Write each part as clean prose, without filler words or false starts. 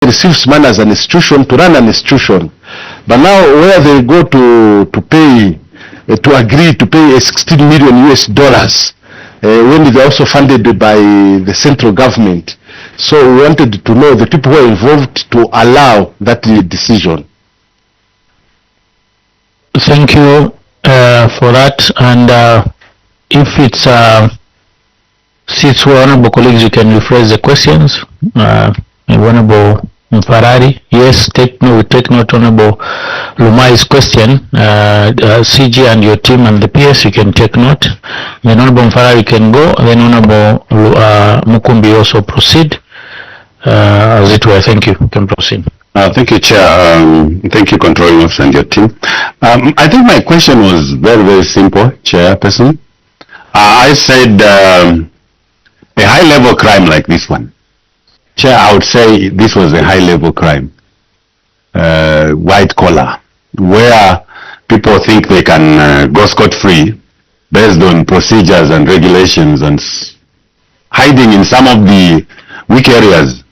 receives money as an institution to run an institution. But now where they go to pay, to agree to pay $16 million US, when they're also funded by the central government. So we wanted to know the people who are involved to allow that decision. Thank you for that. And if it's since we're honorable colleagues, you can rephrase the questions. Honorable Mfarari, yes, take note Honorable Lumai's question. CG and your team and the PS, you can take note. Then Honorable Mfarari can go. Then Honorable Mukumbi also proceed. As it were, thank you. You can proceed. Thank you, Chair. Thank you, Controlling Officer and your team. I think my question was very, very simple, Chairperson. I said a high-level crime like this one. Chair, I would say this was a high-level crime, white collar, where people think they can go scot-free based on procedures and regulations and hiding in some of the weak areas.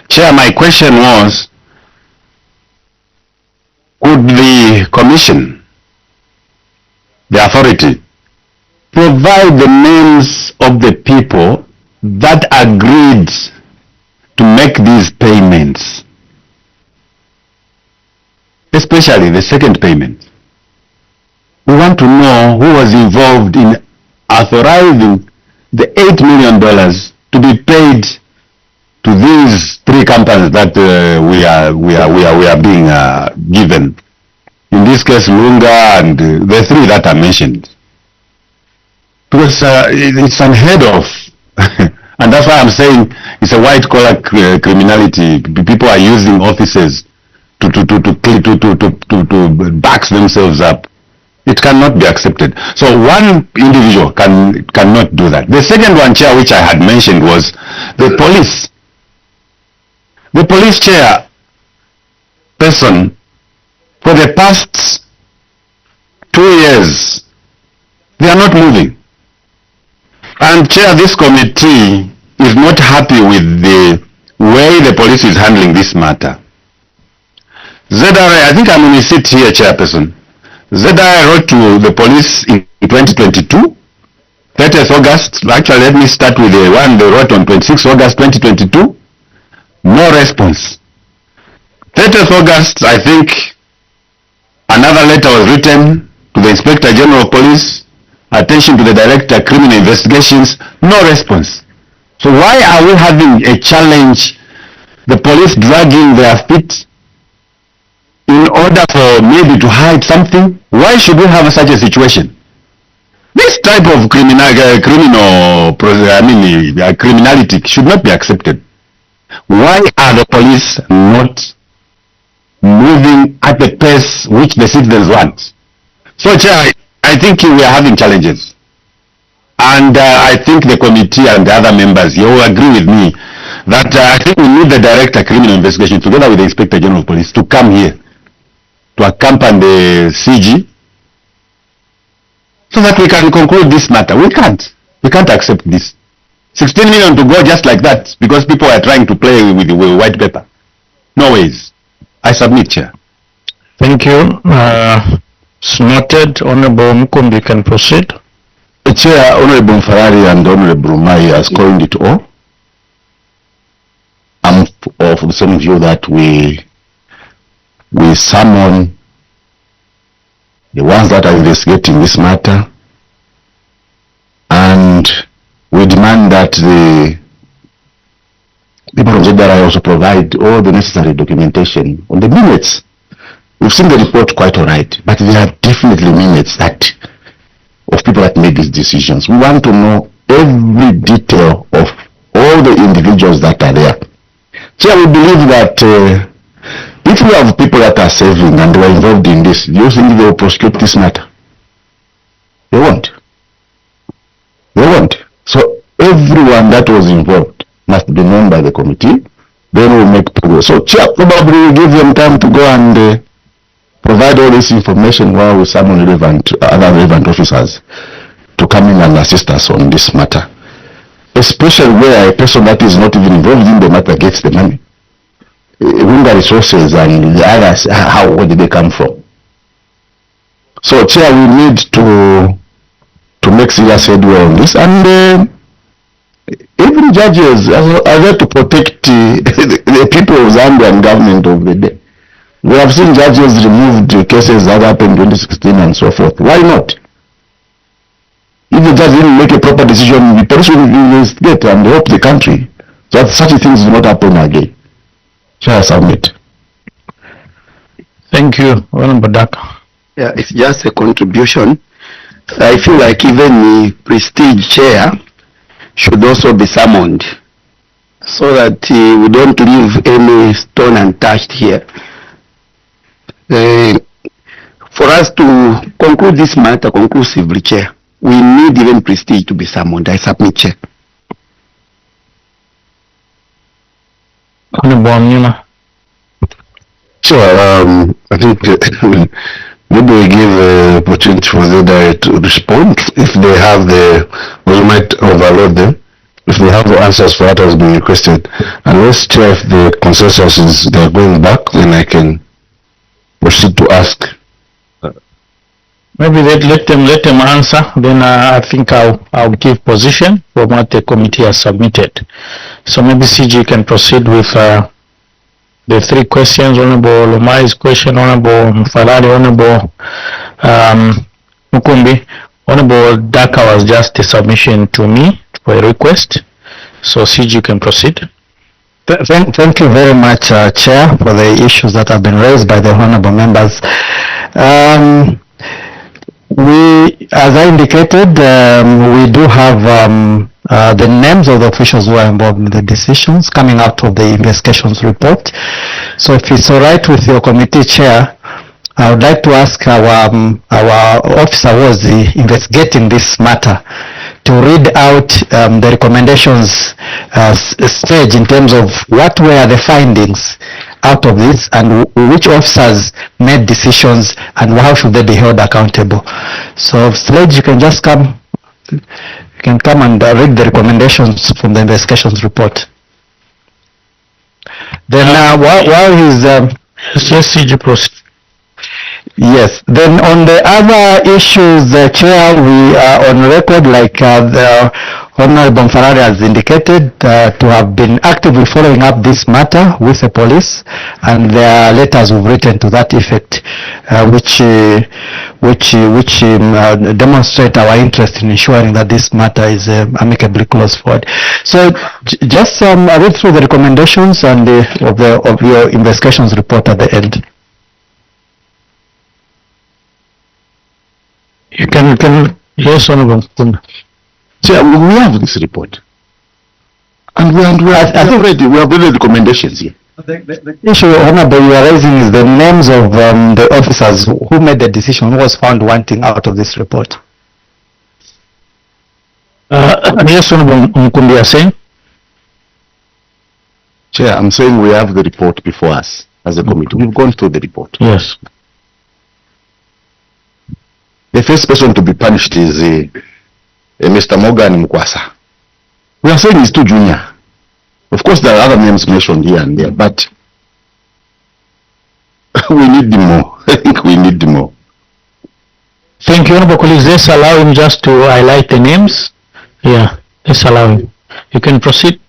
Chair, my question was, could the Commission, the authority, provide the names of the people that agreed to make these payments, especially the second payment? We want to know who was involved in authorizing the $8 million to be paid to these three companies that we are being given. In this case, Lunga and the three that are mentioned. Because it's unheard of. And that's why I'm saying it's a white collar criminality. People are using offices to back themselves up. It cannot be accepted. So one individual cannot do that. The second one, Chair, which I had mentioned was the police. The police chair person for the past 2 years, they are not moving. And Chair, this committee is not happy with the way the police is handling this matter. ZRA, I think I'm in a seat here, Chairperson. ZRA wrote to the police in 2022, 30th August. Actually, let me start with the one they wrote on 26 August 2022. No response. 30th August, I think another letter was written to the Inspector General of Police, attention to the Director Criminal Investigations, no response. So why are we having a challenge, the police dragging their feet in order for maybe to hide something? Why should we have such a situation? This type of criminality should not be accepted. Why are the police not moving at the pace which the citizens want? So, Chair, I think we are having challenges. And I think the committee and the other members, you will agree with me that I think we need the Director Criminal Investigation together with the Inspector General of Police to come here to accompany the CG so that we can conclude this matter. We can't accept this. 16 million to go just like that because people are trying to play with white paper. No ways. I submit, Chair. Thank you. It's noted. Honorable Mukumbi can proceed. Chair, Honorable Mfarari and Honorable Mai has coined it all. I'm of the same view that we summon the ones that are investigating this matter, and we demand that the people of ZRI also provide all the necessary documentation on the minutes. We've seen the report quite all right, but there are definitely minutes that of people that made these decisions. We want to know every detail of all the individuals that are there. So we believe that if we have people that are saving and were involved in this, do you think they will prosecute this matter? They won't. They won't. So everyone that was involved must be known by the committee. Then we'll make progress. So Chair probably will give them time to go and provide all this information while we summon other relevant officers to come in and assist us on this matter. Especially where a person that is not even involved in the matter gets the money. Runga resources and the others, where did they come from? So, Chair, we need to make serious headway on this, and even judges are there to protect the people of Zambia and government of the day. We have seen judges removed cases that happened in 2016 and so forth. Why not? If the judge didn't make a proper decision, the police will investigate and help the country so that such things do not happen again. Shall I submit? Thank you, Honorable Daka. Yeah, it's just a contribution. I feel like even the prestige chair should also be summoned so that we don't leave any stone untouched here. For us to conclude this matter conclusively, Chair, we need even prestige to be summoned. I submit, Chair. Honorable Amnima. Sure, I think maybe we give opportunity for the to respond if they have we might overload them, if they have the answers for what has been requested. Unless, Chair, if the consensus is they're going back, then I can proceed to ask. Maybe let them answer. Then I think I'll give position from what the committee has submitted. So maybe CG can proceed with the three questions. Honorable Lomai's question, Honorable Mfalali, Honorable Mukumbi. Honorable Daka was just a submission to me for a request. So CG can proceed. Thank you very much, Chair, for the issues that have been raised by the honorable members. As I indicated, we do have the names of the officials who are involved in the decisions coming out of the investigations report. So if it's all right with your committee, Chair, I would like to ask our officer who was investigating this matter to read out the recommendations stage in terms of what were the findings out of this and which officers made decisions and how should they be held accountable. So Sledge, you can just come and read the recommendations from the investigations report. Then while he's Yes, CG proceed. yes, then on the other issues, Chair, we are on record, like the Honorable Mfarari has indicated, to have been actively following up this matter with the police, and there are letters we've written to that effect, which demonstrate our interest in ensuring that this matter is amicably closed forward. So just read through the recommendations and of your investigations report at the end. You can yes, Honorable Mukunda. So we have this report. And we have read the recommendations here. The issue, Honorable, you are raising is the names of the officers who made the decision, who was found wanting out of this report. Yes, Honorable Mukunda, you are saying? Chair, I'm saying we have the report before us as a committee. We've gone through the report. Yes. The first person to be punished is Mr. Morgan Mkwasa. We are saying he's too junior. Of course, there are other names mentioned here and there, but we need them more. I think we need them more. Thank you, Honorable colleagues. Let's allow him just to highlight the names. Yeah, let's allow him. You can proceed.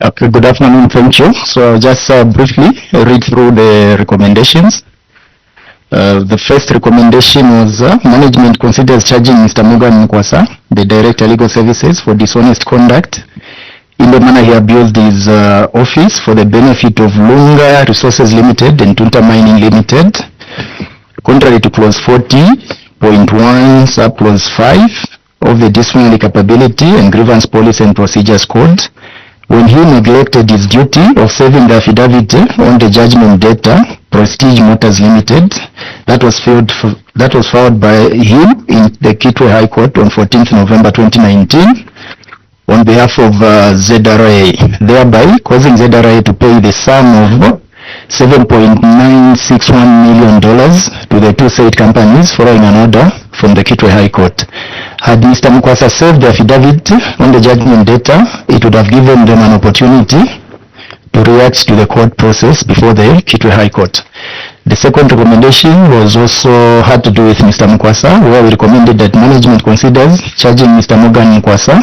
Okay, good afternoon, thank you. So just briefly read through the recommendations. The first recommendation was management considers charging Mr. Morgan Mkwasa, the Director Legal Services, for dishonest conduct in the manner he abused his office for the benefit of Lunga Resources Limited and Tunta Mining Limited, contrary to clause 40.1 sub clause 5 of the Disciplinary Capability and Grievance Policy and Procedures Code, when he neglected his duty of serving the affidavit on the judgment debtor, Prestige Motors Limited, that was filed by him in the Kitwe High Court on 14th November 2019 on behalf of ZRA, thereby causing ZRA to pay the sum of $7.961 million to the two said companies following an order from the Kitwe High Court. Had Mr. Mukwasa served the affidavit on the judgment data, it would have given them an opportunity to react to the court process before the Kitwe High Court. The second recommendation was also had to do with Mr. Mukwasa, where we recommended that management considers charging Mr. Morgan Mukwasa,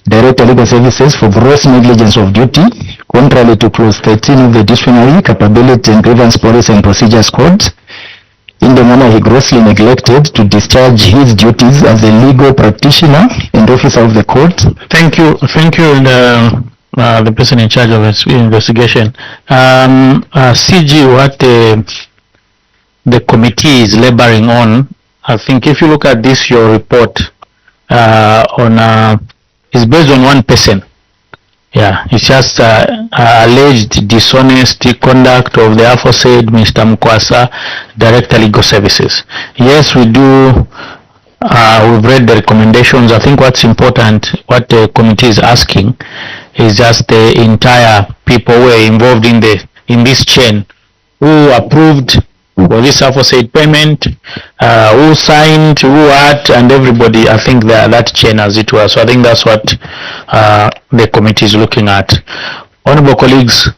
Director Legal Services, for gross negligence of duty, contrary to clause 13 of the Disciplinary Capability and Grievance Policy and Procedures Code, in the manner he grossly neglected to discharge his duties as a legal practitioner and officer of the court. Thank you, the person in charge of investigation. CG, what the committee is laboring on, I think if you look at this, your report is based on one person. Yeah, it's just alleged dishonest conduct of the aforesaid Mr. Mukwasa, Director Legal Services. Yes, we do. We've read the recommendations. I think what's important, what the committee is asking, is just the entire people who are involved in this chain, who approved for this aforesaid payment, who signed, who had, and everybody. I think that chain as it were. So I think that's what the committee is looking at. Honorable colleagues,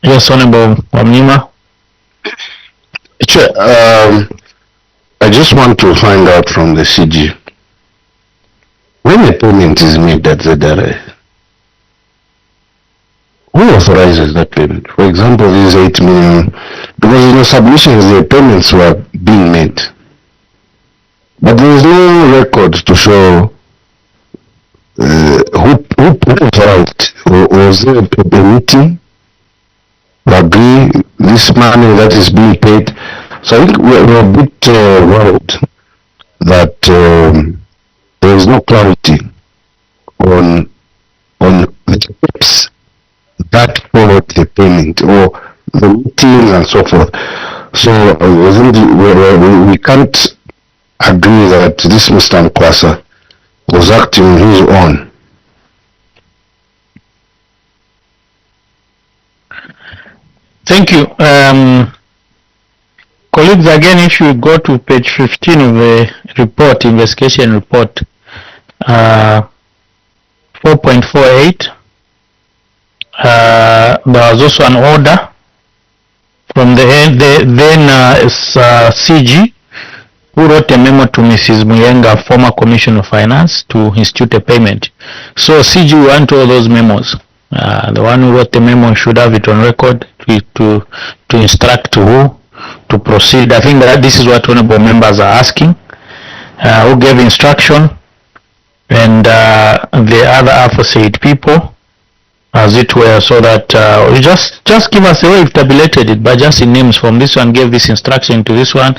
yes, Honorable Wamnima. Chair, I just want to find out from the CG, when a payment is made at ZRA, who authorizes that payment? For example, this 8 million, because in the submissions the payments were being made, but there is no record to show who authorized. Was there a meeting to agree this money that is being paid? So I think we're a bit worried that there is no clarity on the steps that followed the payment or the meeting and so forth. So we can't agree that this Mr. Mukwasa was acting on his own. Thank you. Colleagues, again, if you go to page 15 of the report, investigation report, 4.48, there was also an order from the then CG, who wrote a memo to Mrs. Muyenga, former Commissioner of Finance, to institute a payment. So CG want all those memos. The one who wrote the memo should have it on record to instruct who to proceed. I think that this is what honorable members are asking. Who gave instruction, and the other aforesaid people, as it were, so that you just give us a way, you've tabulated it, but just in names from this one gave this instruction to this one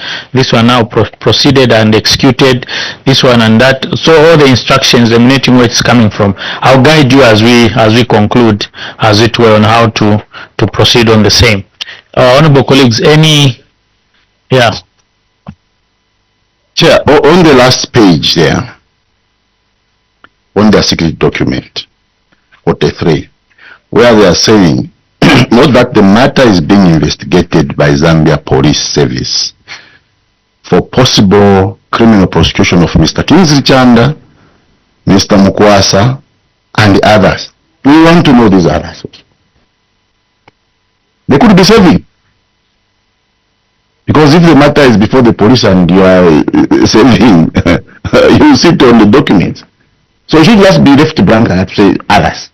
now proceeded and executed this one and that. So all the instructions emanating where it's coming from. I'll guide you as we conclude, as it were, on how to proceed on the same. Honorable colleagues, any, yeah. Chair, on the last page there, on the secret document, 43, where they are saying, note that the matter is being investigated by Zambia Police Service for possible criminal prosecution of Mr. Kingsley Chanda, Mr. Mukwasa, and others. We want to know these others. They could be saving. Because if the matter is before the police and you are saving, you sit on the documents. So it should just be left blank and say others.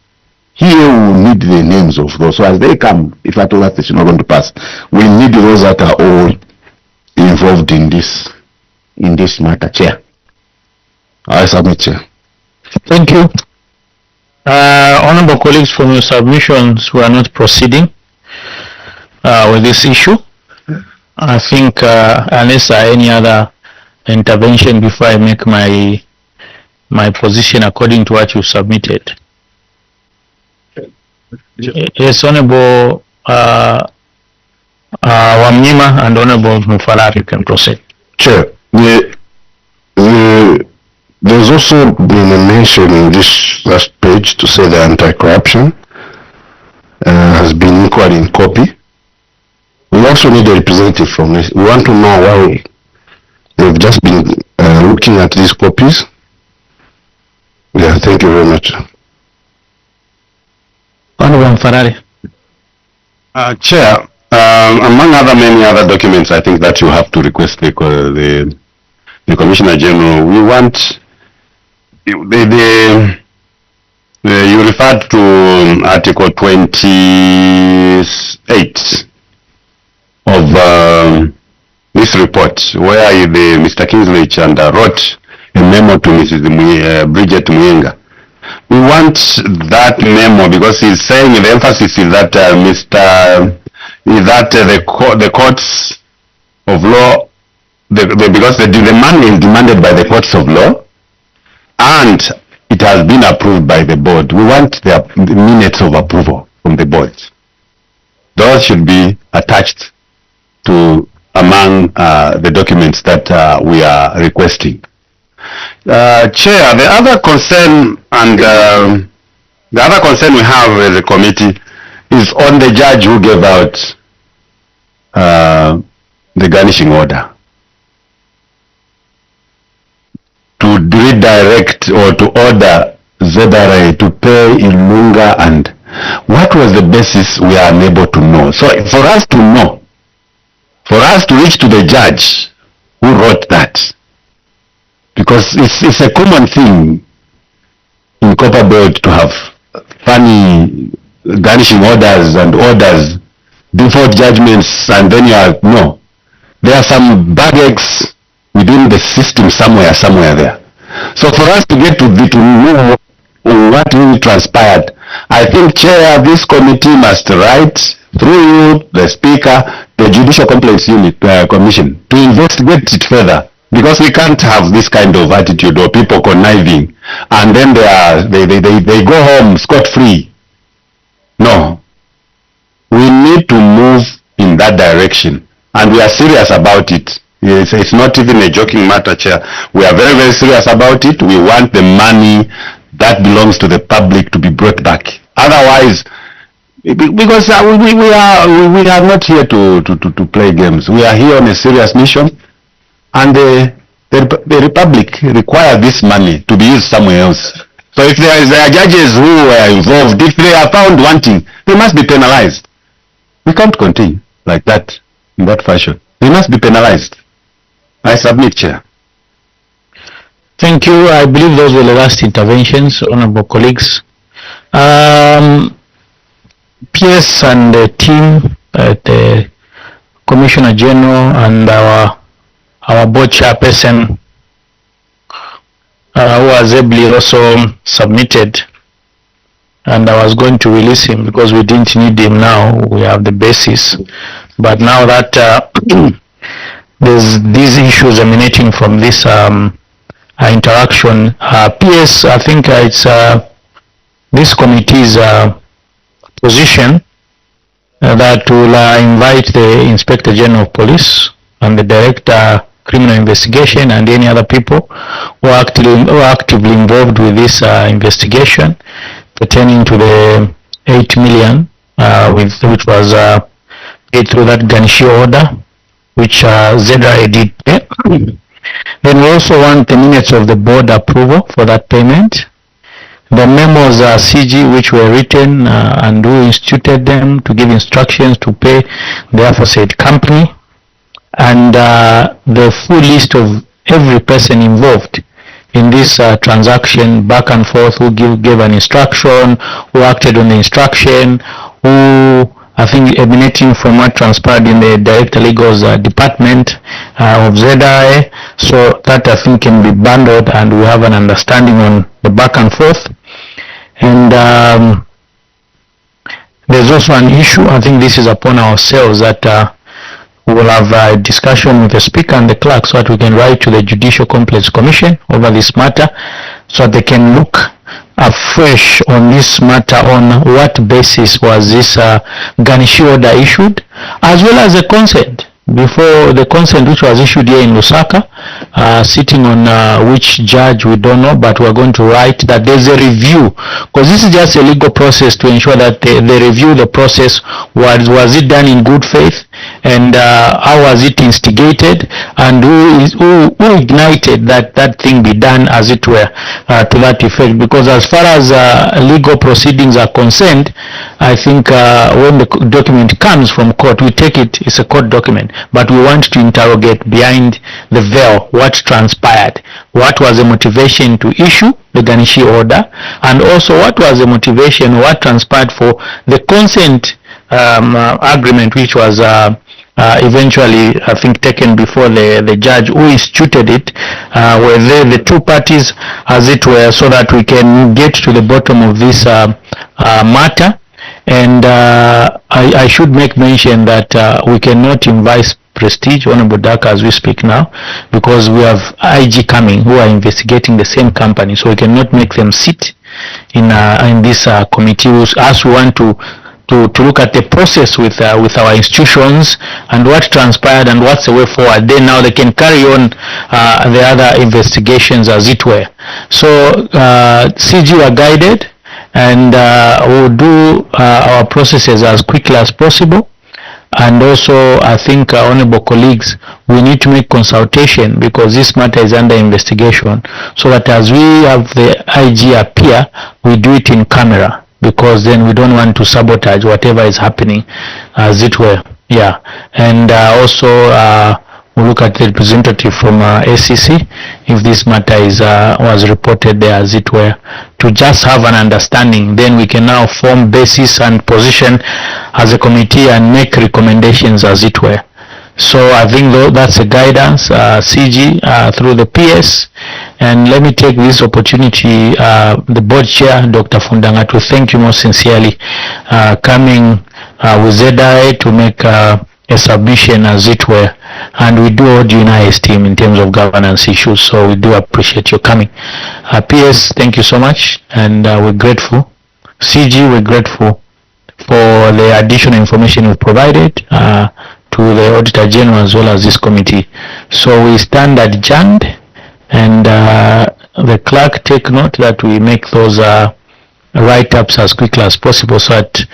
Here we need the names of those. So as they come, if at all that is not going to pass, we need those that are all involved in this matter. Chair. I submit, Chair. Thank you. Honorable colleagues, from your submissions, we are not proceeding with this issue. I think unless there are any other intervention before I make my position according to what you submitted. Yes, Honorable Wamnima and Honorable Mufalar, you can proceed. Chair, there's also been a mention in this last page to say the anti-corruption has been equally in copy. we also need a representative from this. We want to know why they've just been looking at these copies. Yeah, thank you very much. Honorable Ferrari. Chair, among many other documents, I think that you have to request the Commissioner General. We want you referred to Article 28 of this report, where Mr. Kingsley Chanda wrote a memo to Mrs. Bridget Muyenga. We want that memo because he's saying the emphasis is that the courts of law, because the money is demanded by the courts of law, and it has been approved by the board. We want the minutes of approval from the board. Those should be attached to among the documents that we are requesting. Chair, the other concern we have as a committee is on the judge who gave out the garnishing order to redirect or to order ZRA to pay Ilunga, and what was the basis we are unable to know. So for us to know, for us to reach to the judge who wrote that, because it's a common thing in copper belt to have funny garnishing orders and orders, default judgments, and then you are, no. There are some bad eggs within the system somewhere there. So for us to get to know what really transpired, I think, Chair, this committee must write through you, the Speaker, the Judicial Complaints Unit Commission to investigate it further. Because we can't have this kind of attitude or people conniving and then they go home scot-free. No. We need to move in that direction, and we are serious about it. It's not even a joking matter, Chair. We are very, very serious about it. We want the money that belongs to the public to be brought back. Otherwise, because we are not here to play games. We are here on a serious mission. And the Republic require this money to be used somewhere else. So if there are judges who are involved, if they are found wanting, they must be penalized. We can't continue like that, in that fashion. They must be penalized. I submit, Chair. Thank you. I believe those were the last interventions, honorable colleagues. PS and the team, the Commissioner General and our board chairperson, who was ably also submitted, and I was going to release him because we didn't need him now. We have the basis, but now that there's these issues emanating from this interaction, PS, I think it's this committee's position that will invite the Inspector General of Police and the Director Criminal Investigation and any other people who are actively involved with this investigation pertaining to the 8 million which was paid through that garnishee order which ZRA did pay. Then we also want the minutes of the board approval for that payment. The memos are CG which were written and who instituted them to give instructions to pay the aforesaid company, and the full list of every person involved in this transaction, back and forth, who gave an instruction, who acted on the instruction, who, I think, emanating from what transpired in the Director Legal's department of ZRA, so that I think can be bundled and we have an understanding on the back and forth. And there's also an issue, I think this is upon ourselves, that we will have a discussion with the Speaker and the Clerk so that we can write to the Judicial Complaints Commission over this matter so that they can look afresh on this matter, on what basis was this garnishee order issued, as well as the consent. Before the consent which was issued here in Lusaka, sitting on which judge we don't know, but we're going to write that there's a review, because this is just a legal process to ensure that they review the process. Was it done in good faith, and how was it instigated, and who ignited that thing be done, as it were, to that effect. Because as far as legal proceedings are concerned, I think when the document comes from court, we take it, it's a court document, but we want to interrogate behind the veil what transpired, what was the motivation to issue the Ganishi order, and also what was the motivation, what transpired for the consent agreement, which was eventually, I think, taken before the judge who instituted it, were the two parties, as it were, so that we can get to the bottom of this matter. And I should make mention that we cannot invite Prestige, Honorable Daka, as we speak now, because we have IG coming who are investigating the same company, so we cannot make them sit in this committee. As we want to look at the process with our institutions and what transpired and what's the way forward. Then now they can carry on the other investigations, as it were. So CG were guided, and we'll do our processes as quickly as possible. And also, I think, honorable colleagues, we need to make consultation, because this matter is under investigation, so that as we have the IG appear, we do it in camera, because then we don't want to sabotage whatever is happening, as it were. Yeah. And also we'll look at the representative from ACC, if this matter was reported there, as it were, to just have an understanding. Then we can now form basis and position as a committee and make recommendations, as it were. So I think that's a guidance, CG, through the PS. And let me take this opportunity, the board chair, Dr. Fundanga, to thank you most sincerely, coming with ZI to make a submission, as it were. And we do hold you in high esteem in terms of governance issues, so we do appreciate your coming. PS, thank you so much, and we're grateful. CG, we're grateful for the additional information you've provided to the Auditor General as well as this committee. So we stand adjourned, and the clerk take note that we make those write-ups as quickly as possible, so that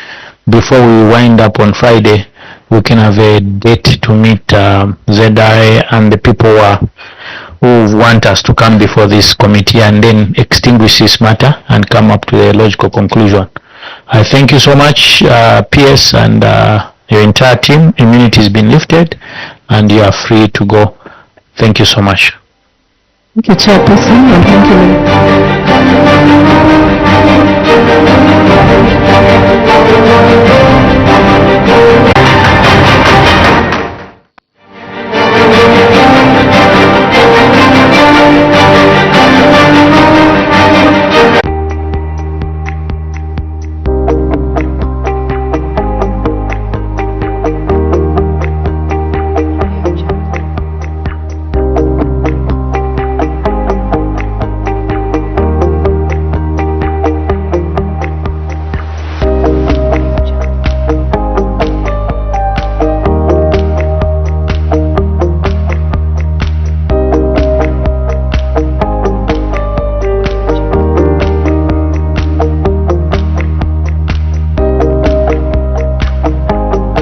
before we wind up on Friday, we can have a date to meet ZI and the people who want us to come before this committee, and then extinguish this matter and come up to a logical conclusion. I thank you so much, PS, and your entire team. Immunity has been lifted, and you are free to go. Thank you so much. Thank you, Chairperson, and thank you.